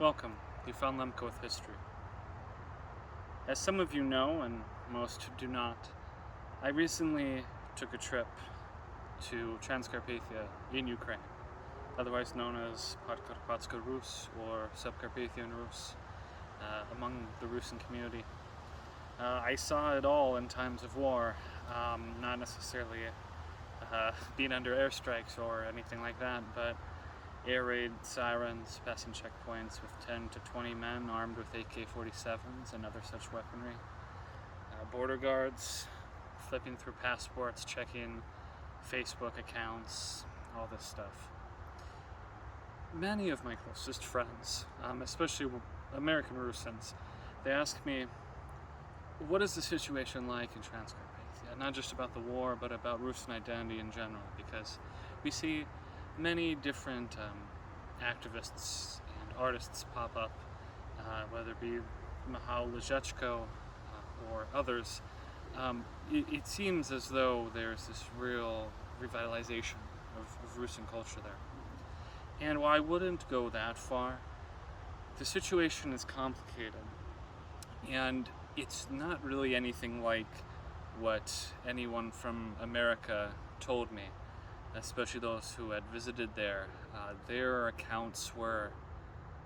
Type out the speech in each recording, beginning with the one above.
Welcome, you found Lemko with history. As some of you know, and most do not, I recently took a trip to Transcarpathia in Ukraine, otherwise known as Podkarpatska Rus or Subcarpathian Rus, among the Russian community. I saw it all in times of war, not necessarily being under airstrikes or anything like that, but air raid sirens, passing checkpoints with 10 to 20 men armed with AK-47s and other such weaponry, border guards flipping through passports, checking Facebook accounts, all this stuff. Many of my closest friends, especially American Rusyns, they ask me, what is the situation like in Transcarpathia? Not just about the war, but about Russian identity in general, because we see many different activists and artists pop up, whether it be Michał Lizeczko or others. It seems as though there's this real revitalization of Russian culture there. And while I wouldn't go that far, the situation is complicated, and it's not really anything like what anyone from America told me, especially those who had visited there. Their accounts were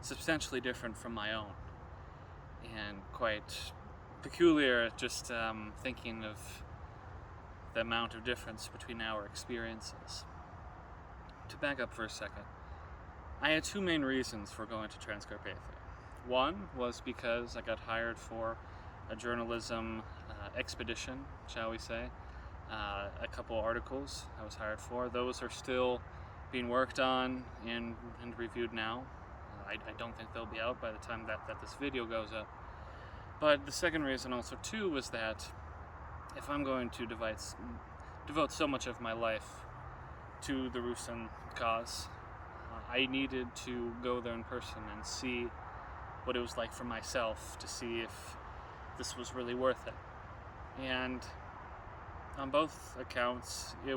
substantially different from my own, and quite peculiar, just thinking of the amount of difference between our experiences. To back up for a second, I had two main reasons for going to Transcarpathia. One was because I got hired for a journalism expedition, shall we say. A couple articles I was hired for. Those are still being worked on and reviewed now. I don't think they'll be out by the time that this video goes up. But the second reason also too was that if I'm going to devote so much of my life to the Russian cause, I needed to go there in person and see what it was like for myself, to see if this was really worth it. And on both accounts, it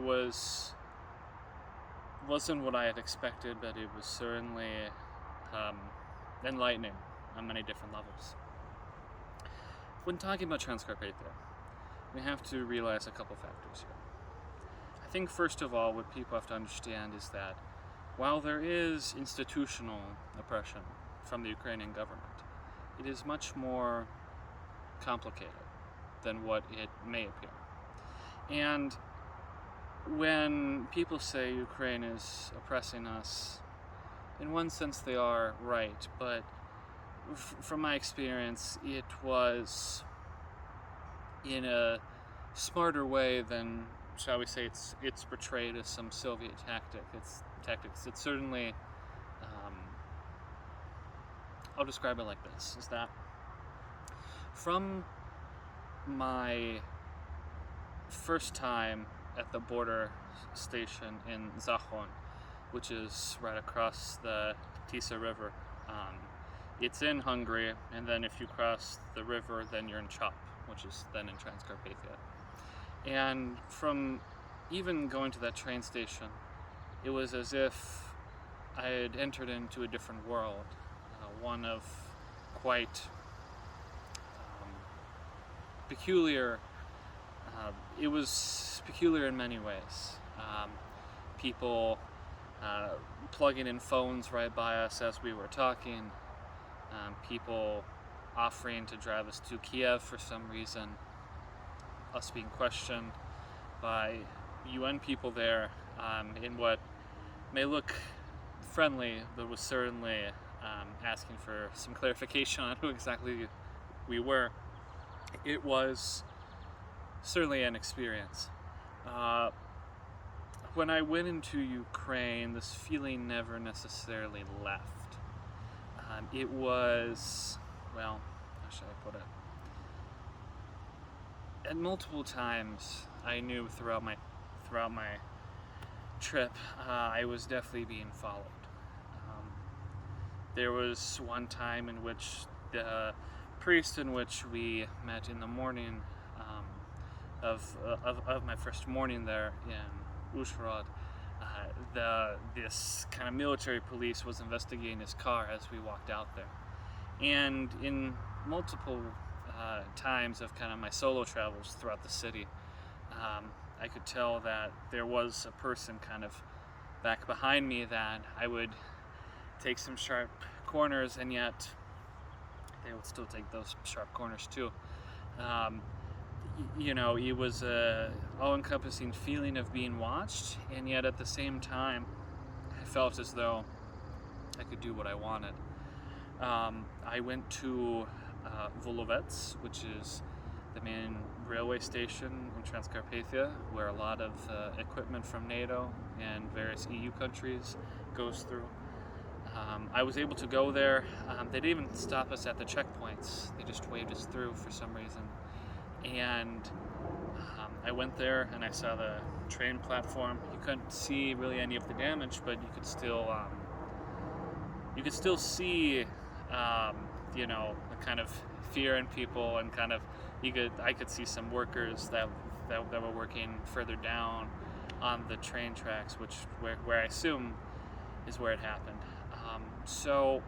wasn't what I had expected, but it was certainly enlightening on many different levels. When talking about Transcarpathia, we have to realize a couple factors here. I think first of all, what people have to understand is that while there is institutional oppression from the Ukrainian government, it is much more complicated than what it may appear. And when people say Ukraine is oppressing us, in one sense they are right, but from my experience, it was in a smarter way than, shall we say, it's portrayed as some Soviet tactics. It's certainly, I'll describe it like this, is that from my first time at the border station in Zahon, which is right across the Tisa River. It's in Hungary, and then if you cross the river, then you're in Chop, which is then in Transcarpathia. And from even going to that train station, it was as if I had entered into a different world, one of quite peculiar. It was peculiar in many ways. People plugging in phones right by us as we were talking, people offering to drive us to Kiev for some reason, us being questioned by UN people there in what may look friendly, but was certainly asking for some clarification on who exactly we were. It was certainly an experience. When I went into Ukraine, this feeling never necessarily left. It was, well, how should I put it? At multiple times, I knew throughout my trip, I was definitely being followed. There was one time in which the priest in which we met in the morning of my first morning there in Uzhhorod This kind of military police was investigating his car as we walked out there. And in multiple times of kind of my solo travels throughout the city, I could tell that there was a person kind of back behind me that I would take some sharp corners, and yet they would still take those sharp corners too. It was a all-encompassing feeling of being watched, and yet at the same time I felt as though I could do what I wanted. I went to Volovets, which is the main railway station in Transcarpathia, where a lot of equipment from NATO and various EU countries goes through. I was able to go there. They didn't even stop us at the checkpoints. They just waved us through for some reason. And I went there and I saw the train platform. You couldn't see really any of the damage, but you could still see the kind of fear in people, and kind of I could see some workers that were working further down on the train tracks, where I assume is where it happened. So,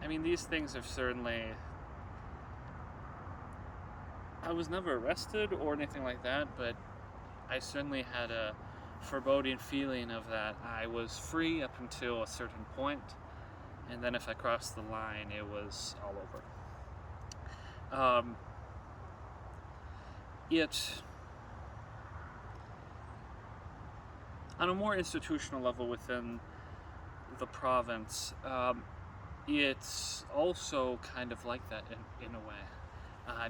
I mean, these things have certainly. I was never arrested or anything like that, but I certainly had a foreboding feeling of that I was free up until a certain point, and then if I crossed the line, it was all over. On a more institutional level within the province, it's also kind of like that in a way.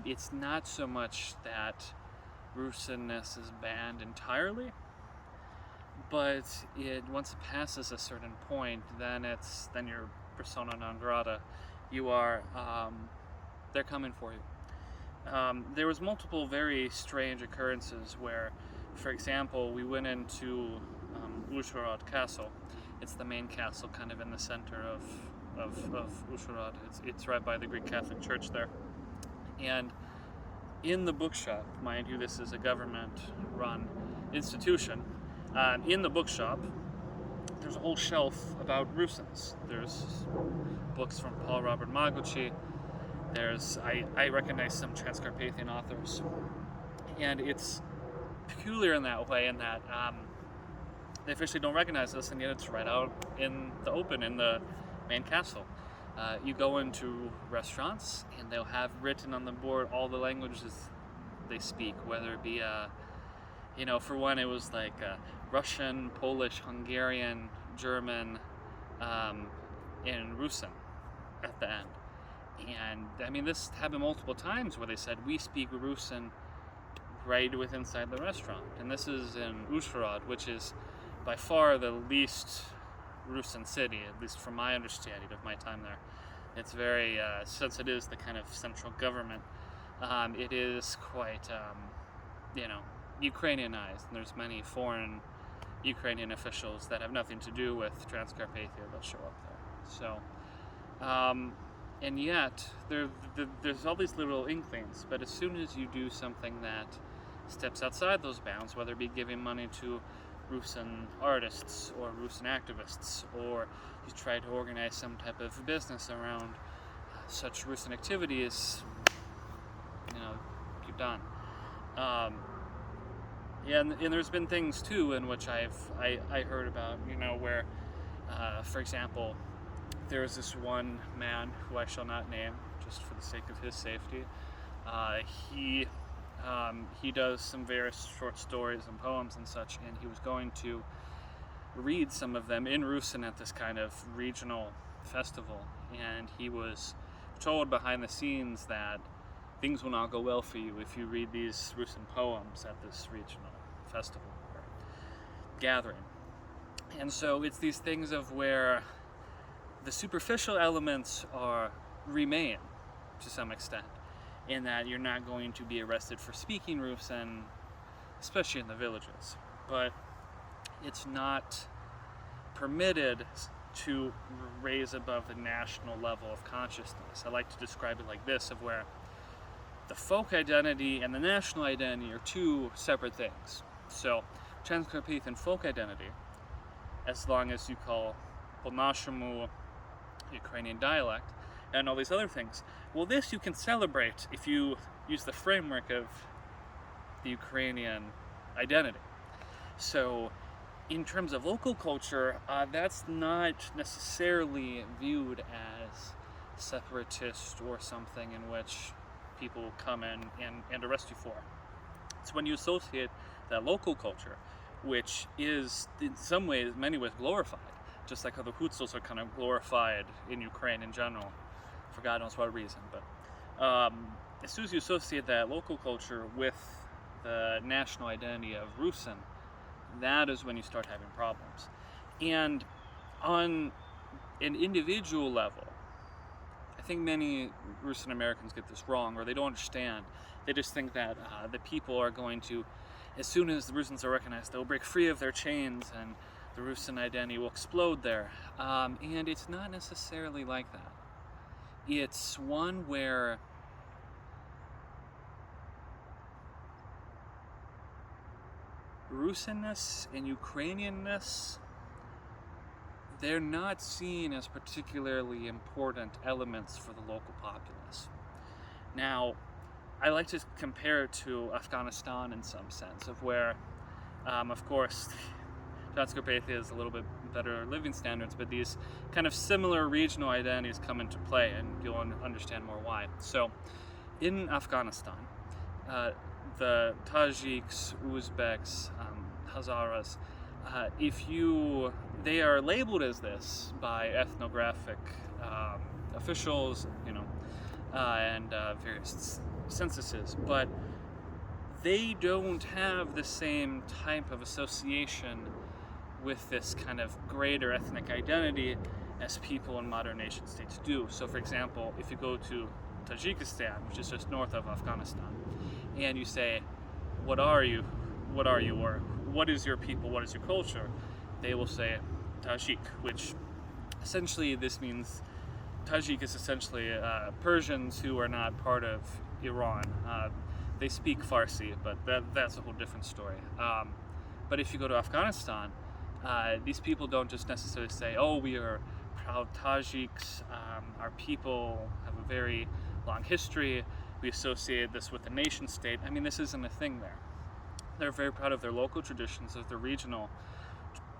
It's not so much that Rusynness is banned entirely, but once it passes a certain point, then you're persona non grata. You are, they're coming for you. There was multiple very strange occurrences where, for example, we went into Uzhhorod Castle. It's the main castle kind of in the center of Uzhhorod. It's right by the Greek Catholic Church there. And in the bookshop, mind you, this is a government-run institution, in the bookshop, there's a whole shelf about Rusyns. There's books from Paul Robert Maguchi. I recognize some Transcarpathian authors. And it's peculiar in that way, in that they officially don't recognize us, and yet it's right out in the open in the main castle. You go into restaurants, and they'll have written on the board all the languages they speak, whether it be, for one, it was like Russian, Polish, Hungarian, German, and Rusyn at the end. And, I mean, this happened multiple times where they said, we speak Rusyn right inside the restaurant. And this is in Uzhhorod, which is by far the least Rusyn city, at least from my understanding of my time there. It's very, since it is the kind of central government, it is quite, Ukrainianized. And there's many foreign Ukrainian officials that have nothing to do with Transcarpathia that show up there. So, and yet, there's all these little inklings, but as soon as you do something that steps outside those bounds, whether it be giving money to Rusyn artists or Rusyn activists, or you try to organize some type of business around such Rusyn activities, you're done. And there's been things too in which I heard about, where, for example, there was this one man who I shall not name, just for the sake of his safety. He does some various short stories and poems and such, and he was going to read some of them in Rusyn at this kind of regional festival, and he was told behind the scenes that things will not go well for you if you read these Rusyn poems at this regional festival or gathering. And so it's these things of where the superficial elements remain to some extent, in that you're not going to be arrested for speaking Rusyn, especially in the villages, but it's not permitted to raise above the national level of consciousness. I like to describe it like this, of where the folk identity and the national identity are two separate things. So Transcarpathian folk identity as long as you call po-nashemu Ukrainian dialect and all these other things. Well, this you can celebrate if you use the framework of the Ukrainian identity. So in terms of local culture, that's not necessarily viewed as separatist or something in which people will come in and arrest you for. It's when you associate that local culture, which is in some ways, many ways glorified, just like how the Hutzels are kind of glorified in Ukraine in general, for God knows what reason. But as soon as you associate that local culture with the national identity of Rusyn, that is when you start having problems. And on an individual level, I think many Russian Americans get this wrong, or they don't understand. They just think that the people are going to, as soon as the Rusyns are recognized, they'll break free of their chains and the Rusyn identity will explode there. And it's not necessarily like that. It's one where Rusynness and Ukrainianness, they're not seen as particularly important elements for the local populace. Now, I like to compare it to Afghanistan in some sense, of where, of course, Transcarpathia is a little bit better living standards, but these kind of similar regional identities come into play, and you'll understand more why. So, in Afghanistan, the Tajiks, Uzbeks, Hazaras, they are labeled as this by ethnographic officials, and various censuses, but they don't have the same type of association with this kind of greater ethnic identity as people in modern nation states do. So, for example, if you go to Tajikistan, which is just north of Afghanistan, and you say, what are you, or what is your people, what is your culture, they will say Tajik, which essentially this means, Tajik is essentially Persians who are not part of Iran. They speak Farsi, but that's a whole different story. But if you go to Afghanistan, these people don't just necessarily say, oh, we are proud Tajiks, our people have a very long history, we associate this with the nation state. I mean, this isn't a thing there. They're very proud of their local traditions, of their regional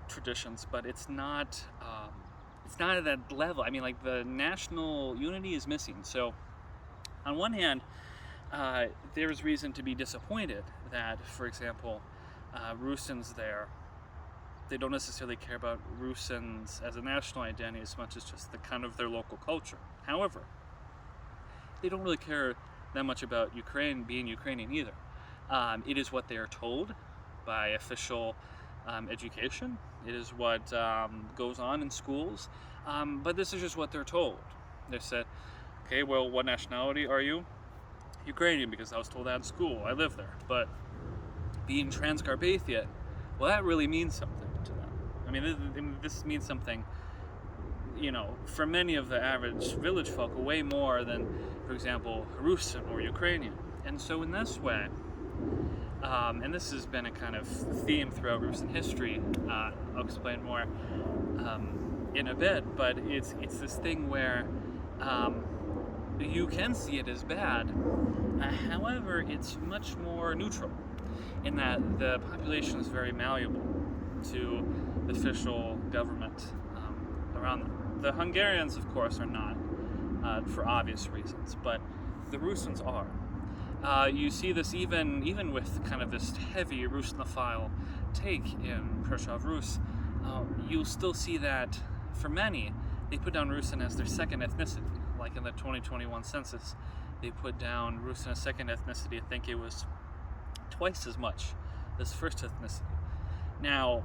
traditions, but it's not at that level. I mean, like, the national unity is missing. So on one hand, there's reason to be disappointed that, for example, Rusyns there, they don't necessarily care about Rusyns as a national identity as much as just the kind of their local culture. However, they don't really care that much about Ukraine being Ukrainian either. It is what they are told by official education. It is what goes on in schools. But this is just what they're told. They said, okay, well, what nationality are you? Ukrainian, because I was told that in school. I live there. But being Transcarpathia, well, that really means something to them. I mean, this means something, for many of the average village folk, way more than, for example, Rusyn or Ukrainian. And so in this way, and this has been a kind of theme throughout Russian history, I'll explain more in a bit, but it's this thing where you can see it as bad, however, it's much more neutral in that the population is very malleable to the official government around them. The Hungarians, of course, are not, for obvious reasons, but the Rusyns are. You see this even with kind of this heavy Rusnophile take in Prusov Rus. You'll still see that for many, they put down Rusyn as their second ethnicity. Like in the 2021 census, they put down Rusyn as second ethnicity. I think it was twice as much as first ethnicity. Now,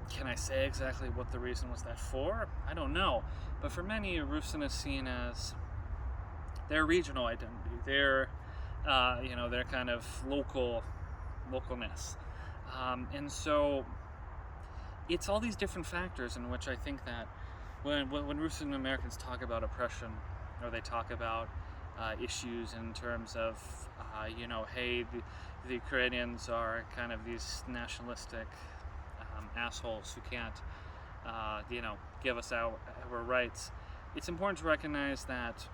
can I say exactly what the reason was that for? I don't know. But for many, Rusyn is seen as their regional identity, their kind of localness. And so it's all these different factors in which I think that when Russian Americans talk about oppression, or they talk about issues in terms of, hey, the Ukrainians are kind of these nationalistic assholes who can't give us our rights. It's important to recognize that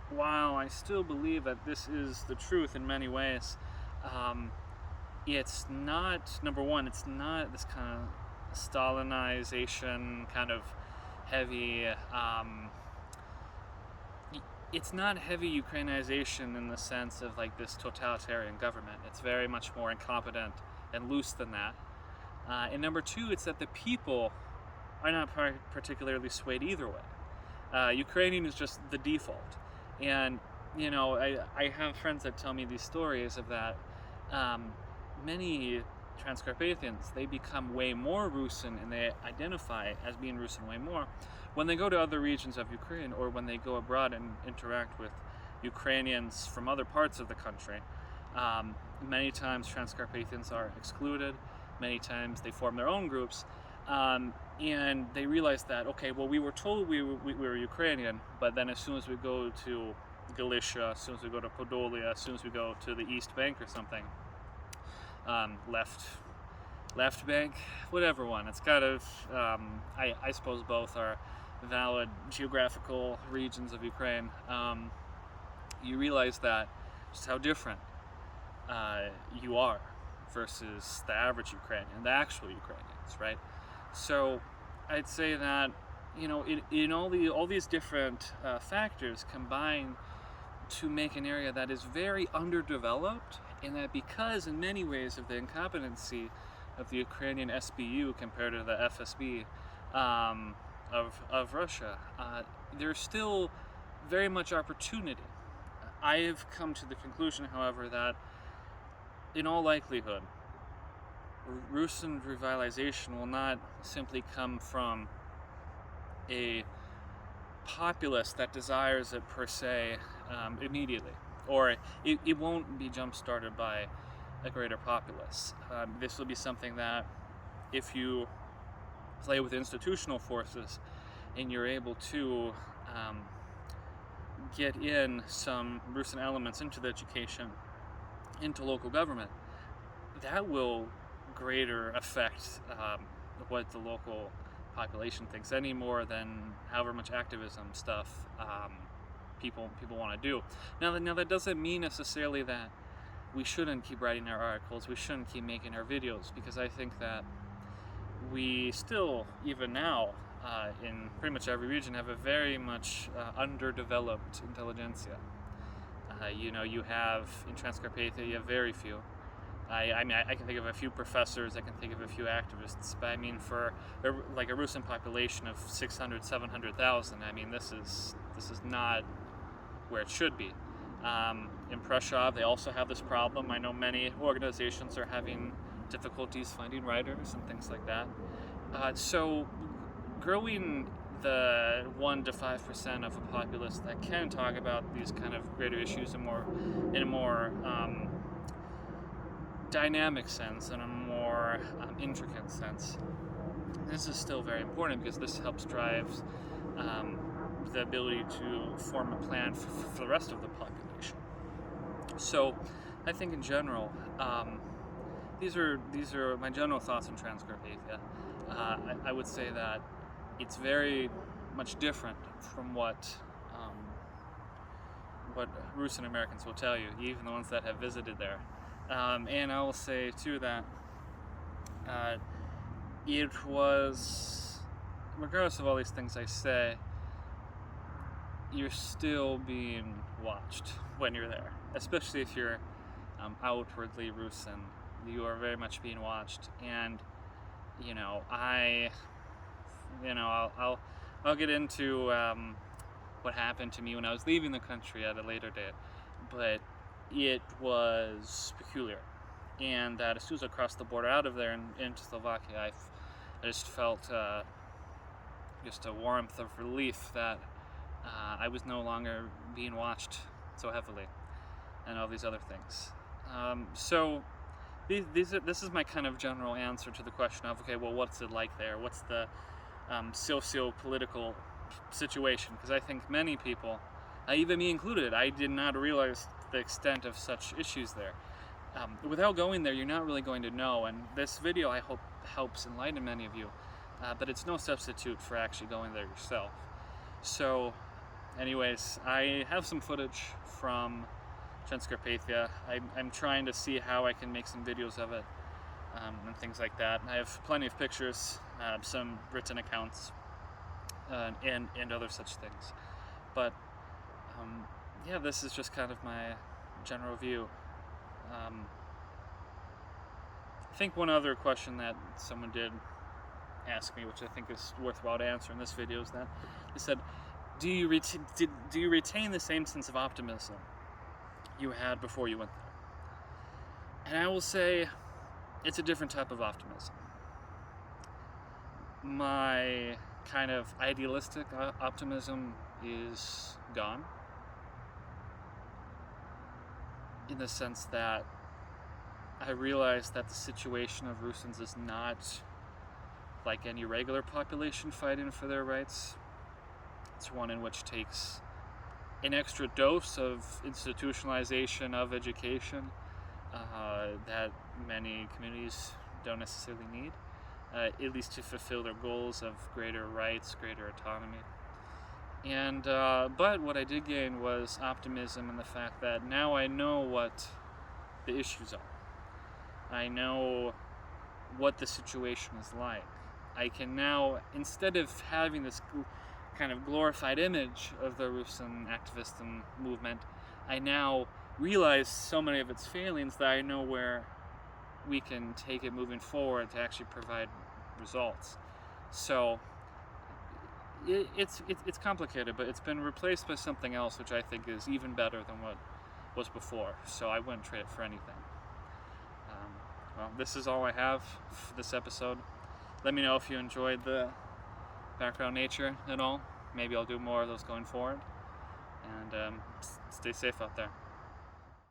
while I still believe that this is the truth in many ways, it's not, number one, it's not this kind of Stalinization kind of heavy, it's not heavy Ukrainization in the sense of like this totalitarian government. It's very much more incompetent and loose than that. And number two, it's that the people are not particularly swayed either way. Ukrainian is just the default. And, I have friends that tell me these stories of that. Many Transcarpathians, they become way more Rusyn and they identify as being Rusyn way more when they go to other regions of Ukraine or when they go abroad and interact with Ukrainians from other parts of the country. Many times Transcarpathians are excluded, many times they form their own groups, and they realize that, okay, well, we were told we were Ukrainian, but then as soon as we go to Galicia, as soon as we go to Podolia, as soon as we go to the East Bank or something, left bank, whatever one. It's kind of, I suppose both are valid geographical regions of Ukraine. You realize that just how different you are versus the average Ukrainian, the actual Ukrainians, right? So I'd say that, in all these different factors combine to make an area that is very underdeveloped, and that because in many ways of the incompetency of the Ukrainian SBU compared to the FSB of Russia, there's still very much opportunity. I have come to the conclusion, however, that in all likelihood, Rusyn revitalization will not simply come from a populace that desires it per se immediately, or it won't be jump-started by a greater populace. This will be something that, if you play with institutional forces and you're able to get in some Rusyn elements into the education, into local government, that will greater affect what the local population thinks, any more than however much activism stuff people want to do. Now that doesn't mean necessarily that we shouldn't keep writing our articles, we shouldn't keep making our videos, because I think that we still, even now, in pretty much every region, have a very much underdeveloped intelligentsia. You have, in Transcarpathia, you have very few. I can think of a few professors, I can think of a few activists, but I mean, for like a Rusyn population of 600, 700,000, I mean, this is not where it should be. In Prussia, they also have this problem. I know many organizations are having difficulties finding writers and things like that. So growing the 1 to 5% of a populace that can talk about these kind of greater issues in a more dynamic sense and a more intricate sense. This is still very important because this helps drive the ability to form a plan for the rest of the population. So I think in general, these are my general thoughts on Transcarpathia. I would say that it's very much different from what Rusyn Americans will tell you, even the ones that have visited there. And I will say too that it was, regardless of all these things I say, you're still being watched when you're there, especially if you're outwardly Rusyn. You are very much being watched, and I'll get into what happened to me when I was leaving the country at a later date, but it was peculiar, and that as soon as I crossed the border out of there and into Slovakia, I just felt just a warmth of relief that I was no longer being watched so heavily, and all these other things. So this is my kind of general answer to the question of, okay, well, what's it like there? What's the socio-political situation? Because I think many people, even me included, I did not realize the extent of such issues there. Without going there, you're not really going to know, and this video, I hope, helps enlighten many of you but it's no substitute for actually going there yourself. So anyways, I have some footage from Transcarpathia. I'm trying to see how I can make some videos of it, and things like that. I have plenty of pictures, some written accounts, and other such things. But yeah, this is just kind of my general view. I think one other question that someone did ask me, which I think is worthwhile to answer in this video, is that they said, do you retain the same sense of optimism you had before you went there? And I will say, it's a different type of optimism. My kind of idealistic optimism is gone, in the sense that I realize that the situation of Rusyns is not like any regular population fighting for their rights. It's one in which takes an extra dose of institutionalization of education that many communities don't necessarily need, at least to fulfill their goals of greater rights, greater autonomy. And but what I did gain was optimism in the fact that now I know what the issues are. I know what the situation is like. I can now, instead of having this kind of glorified image of the Rusyn activist and movement, I now realize so many of its failings that I know where we can take it moving forward to actually provide results. So it's complicated, but it's been replaced by something else which I think is even better than what was before. So I wouldn't trade it for anything. Well, this is all I have for this episode. Let me know if you enjoyed the background nature at all. Maybe I'll do more of those going forward. And stay safe out there.